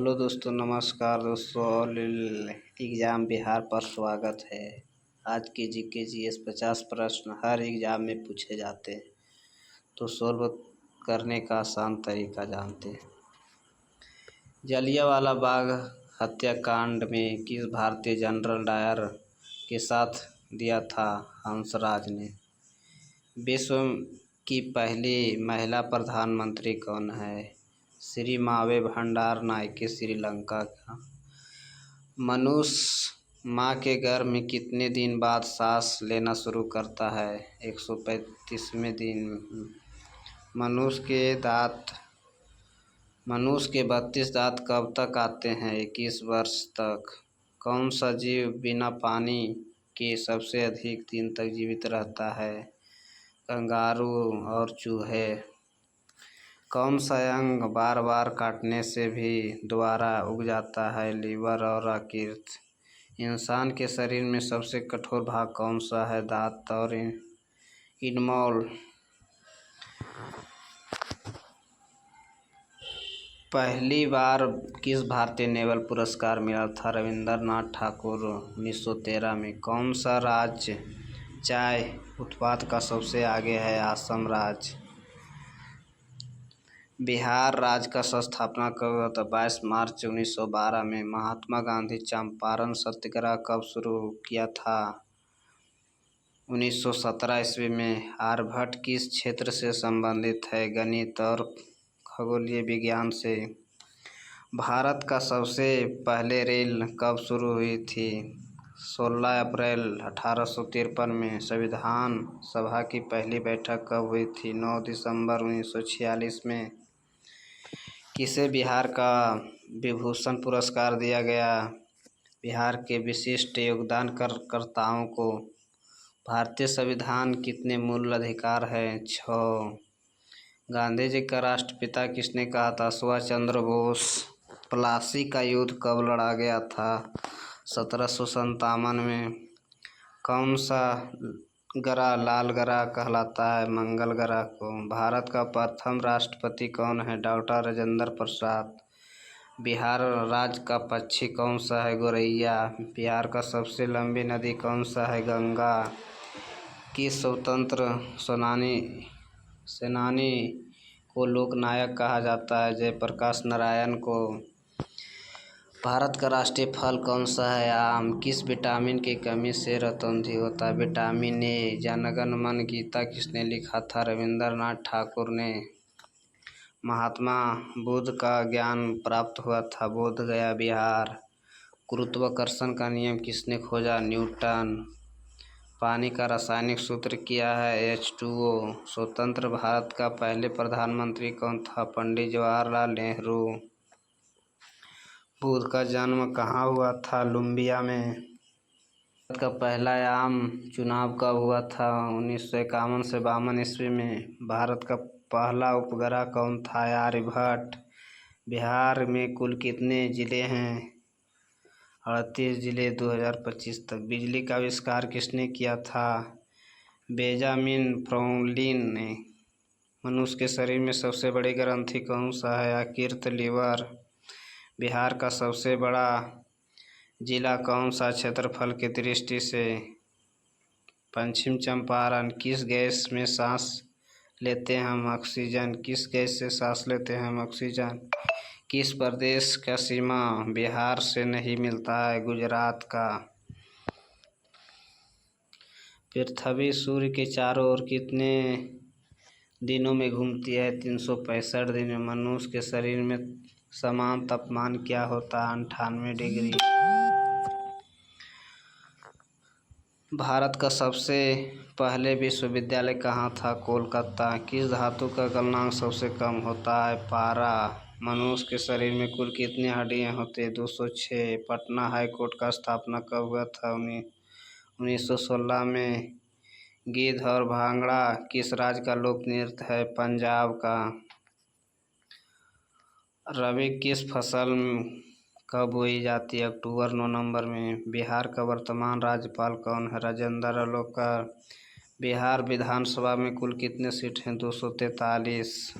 Hello दोस्तों, नमस्कार दोस्तों। ऑल एग्ज़ाम बिहार पर स्वागत है। आज के जीके जीएस 50 प्रश्न हर एग्ज़ाम में पूछे जाते हैं, तो सॉल्व करने का आसान तरीका जानते हैं। जलियांवाला बाग हत्याकांड में किस भारतीय जनरल डायर के साथ दिया था हंसराज ने? विश्व की पहली महिला प्रधानमंत्री कौन है? श्री मावे भंडार नायके श्रीलंका का। मनुष्य माँ के गर्भ में कितने दिन बाद सांस लेना शुरू करता है? 135वें दिन। मनुष्य के 32 दांत कब तक आते हैं? 21 वर्ष तक। कौन सा जीव बिना पानी के सबसे अधिक दिन तक जीवित रहता है? कंगारू और चूहे। कौन सा अंग बार बार काटने से भी दोबारा उग जाता है? लीवर और यकृत। इंसान के शरीर में सबसे कठोर भाग कौन सा है? दांत और इनमोल। पहली बार किस भारतीय नोबेल पुरस्कार मिला था? रविंद्रनाथ ठाकुर 1913 में। कौन सा राज्य चाय उत्पादन का सबसे आगे है? असम राज्य। बिहार राज्य का स्थापना कब हुआ था? 22 मार्च 1912 में। महात्मा गांधी चंपारण सत्याग्रह कब शुरू किया था? 1917 ईस्वी में। आर्यभट्ट किस क्षेत्र से संबंधित है? गणित और खगोलीय विज्ञान से। भारत का सबसे पहले रेल कब शुरू हुई थी? 16 अप्रैल 1853 में। संविधान सभा की पहली बैठक कब हुई थी? 9 दिसंबर 1946 में। किसे बिहार का विभूषण पुरस्कार दिया गया? बिहार के विशिष्ट योगदानकर्ताओं को। भारतीय संविधान कितने मूल अधिकार हैं? 6। गांधी जी का राष्ट्रपिता किसने कहा था? सुभाष चंद्र बोस। प्लासी का युद्ध कब लड़ा गया था? 1757 में। कौन सा ग्रह लाल ग्रह कहलाता है? मंगल ग्रह को। भारत का प्रथम राष्ट्रपति कौन है? डॉक्टर राजेंद्र प्रसाद। बिहार राज्य का पक्षी कौन सा है? गोरैया। बिहार का सबसे लंबी नदी कौन सा है? गंगा। किस स्वतंत्र सेनानी को लोकनायक कहा जाता है? जयप्रकाश नारायण को। भारत का राष्ट्रीय फल कौन सा है? आम। किस विटामिन की कमी से रतौंधी होता है? Vitamin A. जनगण मन गीता किसने लिखा था? रविंद्रनाथ ठाकुर ने। महात्मा बुद्ध का ज्ञान प्राप्त हुआ था? बोध गया बिहार। गुरुत्वाकर्षण का नियम किसने खोजा? न्यूटन। पानी का रासायनिक सूत्र क्या है? H2O। स्वतंत्र भारत का पहले प्रधानमंत्री कौन था? पंडित जवाहरलाल नेहरू। बुद्ध का जन्म कहाँ हुआ था? लुम्बिया में। भारत का पहला आम चुनाव कब हुआ था? 1951 से 52 ईस्वी में। भारत का पहला उपग्रह कौन था? आर्यभट्ट। बिहार में कुल कितने जिले हैं? 38 जिले 2025 तक। बिजली का आविष्कार किसने किया था? बेंजामिन फ्रैंकलिन ने। मनुष्य के शरीर में सबसे बड़ी ग्रंथि कौन सा है? यकृत, लीवर। बिहार का सबसे बड़ा जिला कौन सा क्षेत्रफल की दृष्टि से? पश्चिम चंपारण। किस गैस में सांस लेते हैं हम? ऑक्सीजन। किस गैस से सांस लेते हैं हम? ऑक्सीजन। किस प्रदेश का सीमा बिहार से नहीं मिलता है? गुजरात का। पृथ्वी सूर्य के चारों ओर कितने दिनों में घूमती है? 365 दिन में। मनुष्य के शरीर में समान तापमान क्या होता है? 98 डिग्री। भारत का सबसे पहले विश्वविद्यालय कहाँ था? कोलकाता। किस धातु का गलनांक सबसे कम होता है? पारा। मनुष्य के शरीर में कुल कितनी हड्डियाँ होती हैं? 206। पटना हाई कोर्ट का स्थापना कब हुआ था? 1916 में। गिद्ध और भांगड़ा किस राज्य का लोक नृत्य है? पंजाब का। रबी किस फसल कब बोई जाती है? अक्टूबर नवंबर में। बिहार का वर्तमान राज्यपाल कौन है? राजेंद्र अलोकर। बिहार विधानसभा में कुल कितने सीट हैं? 243।